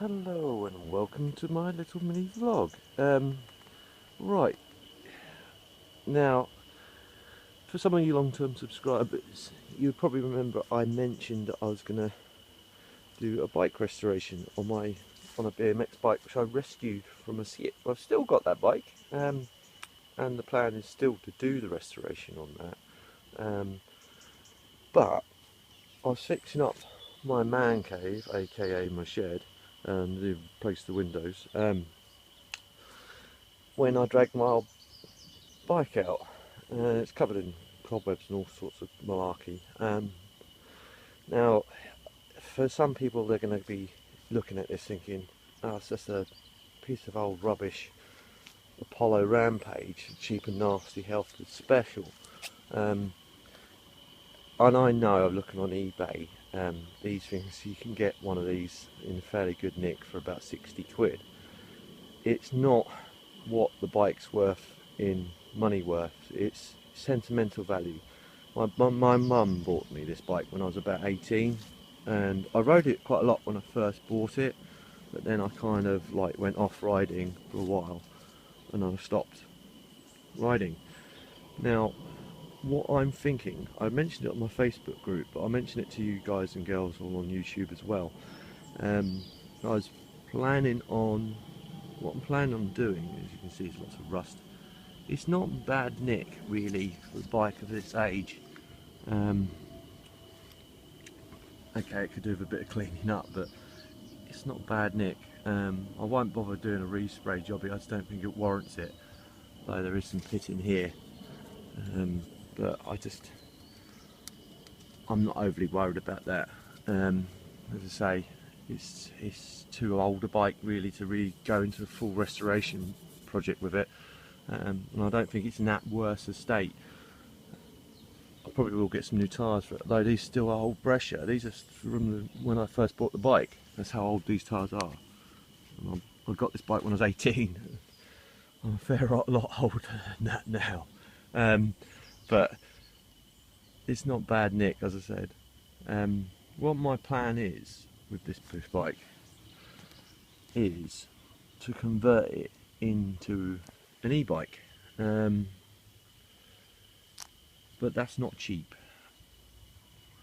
Hello and welcome to my little mini vlog. Right, now for some of you long-term subscribers, you probably remember I mentioned that I was going to do a bike restoration on a BMX bike which I rescued from a skip. I've still got that bike, and the plan is still to do the restoration on that. But I was fixing up my man cave, aka my shed, and replace the windows. When I dragged my old bike out, it's covered in cobwebs and all sorts of malarkey. Now, for some people, they're going to be looking at this thinking, "Oh, it's just a piece of old rubbish Apollo Rampage, cheap and nasty, health food special." Um, and I know, I'm looking on eBay, these things, you can get one of these in fairly good nick for about 60 quid. It's not what the bike's worth in money worth, it's sentimental value. My mum bought me this bike when I was about 18, and I rode it quite a lot when I first bought it, but then I kind of like went off riding for a while and I stopped riding. Now, what I'm thinking, I mentioned it on my Facebook group, but I'll mention it to you guys and girls all on YouTube as well. I was planning on, what I'm planning on doing, as you can see, there's lots of rust. It's not bad nick really for a bike of this age. Okay, it could do with a bit of cleaning up, but it's not bad nick. I won't bother doing a respray job, I just don't think it warrants it, though there is some pit in here. But I'm not overly worried about that. As I say, it's too old a bike really to really go into a full restoration project with it, and I don't think it's in that worse a state. I probably will get some new tyres for it, though these still are old Brescia. These are from when I first bought the bike. That's how old these tyres are. And I got this bike when I was 18. I'm a fair lot older than that now. But it's not bad nick, as I said. What my plan is with this push bike is to convert it into an e-bike, but that's not cheap.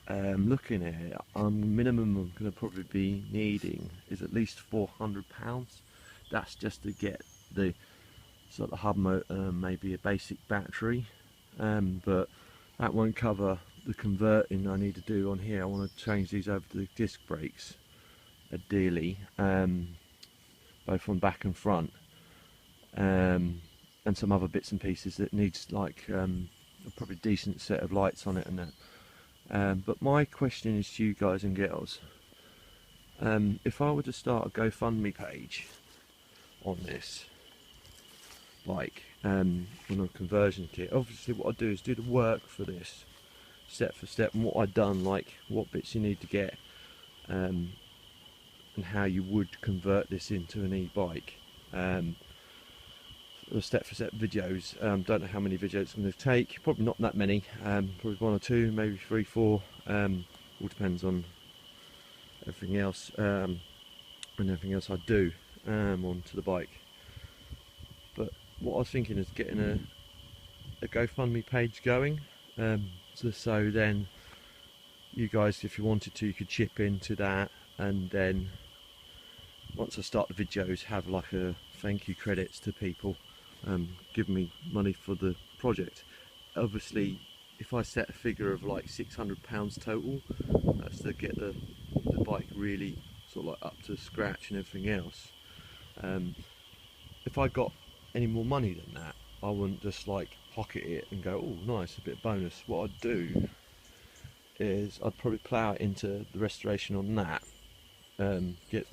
Looking at it, minimum I'm going to probably be needing is at least £400. That's just to get the sort of hub motor, maybe a basic battery, but that won't cover the converting I need to do on here. I want to change these over to the disc brakes, ideally, both on back and front, and some other bits and pieces that needs like a probably decent set of lights on it and that. But my question is to you guys and girls, if I were to start a GoFundMe page on this bike, on a conversion kit, obviously what I do is do the work for this step for step, and what I've done, like what bits you need to get, and how you would convert this into an e-bike. The step for step videos, don't know how many videos it's going to take, probably not that many, probably one or two, maybe 3, 4, all depends on everything else, and everything else I do onto the bike. But what I was thinking is getting a GoFundMe page going, so then you guys, if you wanted to, you could chip into that, and then once I start the videos, have like a thank you credits to people give me money for the project. Obviously, if I set a figure of like £600 total, that's to get the bike really sort of like up to scratch and everything else. If I got any more money than that, I wouldn't just like pocket it and go, oh nice, a bit of bonus. What I'd do is I'd probably plough it into the restoration on that.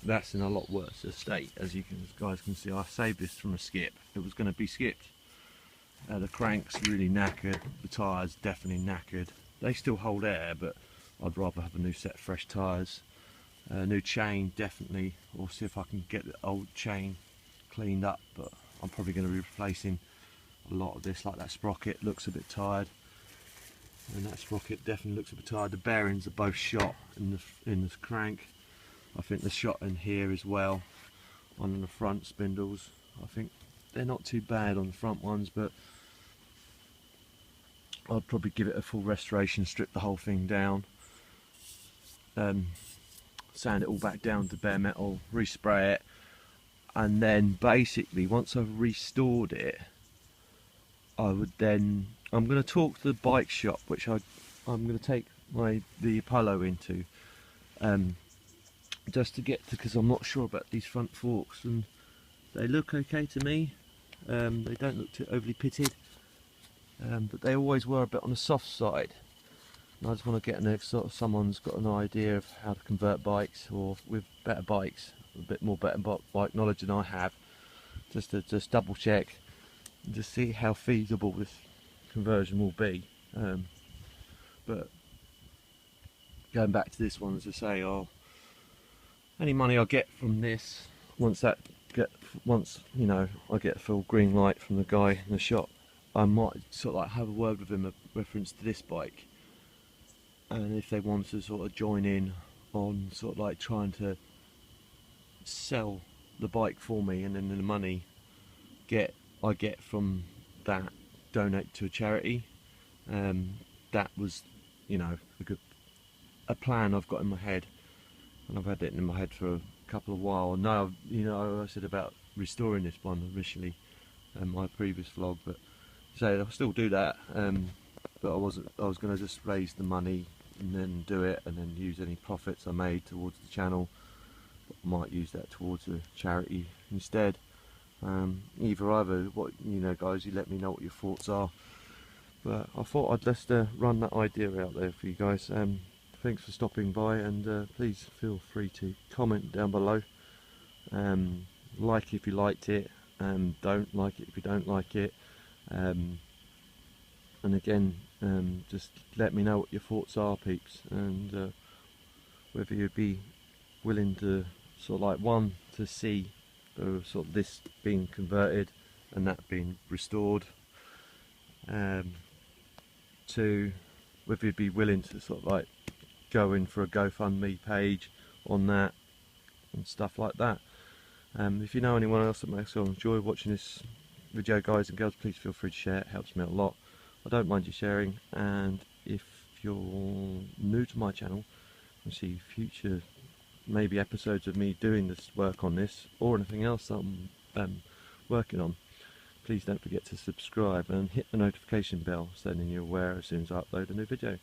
That's in a lot worse state, as you guys can see. I saved this from a skip. It was going to be skipped. The crank's really knackered, the tyres definitely knackered. They still hold air, but I'd rather have a new set of fresh tyres. New chain, definitely. We'll see if I can get the old chain cleaned up, but I'm probably going to be replacing a lot of this. Like that sprocket looks a bit tired, and that sprocket definitely looks a bit tired. The bearings are both shot in the crank. I think the shot in here as well on the front spindles, I think they're not too bad on the front ones, but I'd probably give it a full restoration, strip the whole thing down, sand it all back down to bare metal, respray it, and then basically once I've restored it, I would then, I'm going to talk to the bike shop, which I'm going to take the Apollo into, just to get to, because I'm not sure about these front forks, and they look okay to me. They don't look too overly pitted, but they always were a bit on the soft side. And I just want to get an sort of someone's got an idea of how to convert bikes, or with better bikes, a bit more better bike knowledge than I have, just to double check and just see how feasible this conversion will be. But going back to this one, as I say, any money I get from this, once you know I get a full green light from the guy in the shop, I might sort of like have a word with him in reference to this bike, and if they want to sort of join in on sort of like trying to sell the bike for me, and then the money I get from that, donate to a charity. That was, you know, a plan I've got in my head, and I've had it in my head for a couple of while. Now, you know, I said about restoring this one initially in my previous vlog, but so I'll still do that. But I was going to just raise the money and then do it, and then use any profits I made towards the channel. I might use that towards a charity instead. Either, what, you know, guys, you let me know what your thoughts are. But I thought I'd just run that idea out there for you guys. Thanks for stopping by, and please feel free to comment down below. Like if you liked it, and don't like it if you don't like it. And again, just let me know what your thoughts are, peeps, and whether you'd be willing to sort of like, to see sort of this being converted and that being restored, to whether you'd be willing to sort of like go in for a GoFundMe page on that and stuff like that. If you know anyone else that makes enjoy watching this video, guys and girls, please feel free to share. It helps me out a lot. I don't mind you sharing, and if you're new to my channel and see future maybe episodes of me doing this work on this or anything else I'm working on, please don't forget to subscribe and hit the notification bell so then you're aware as soon as I upload a new video.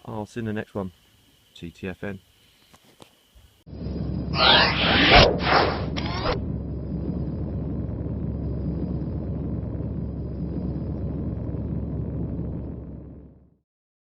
I'll see you in the next one. TTFN.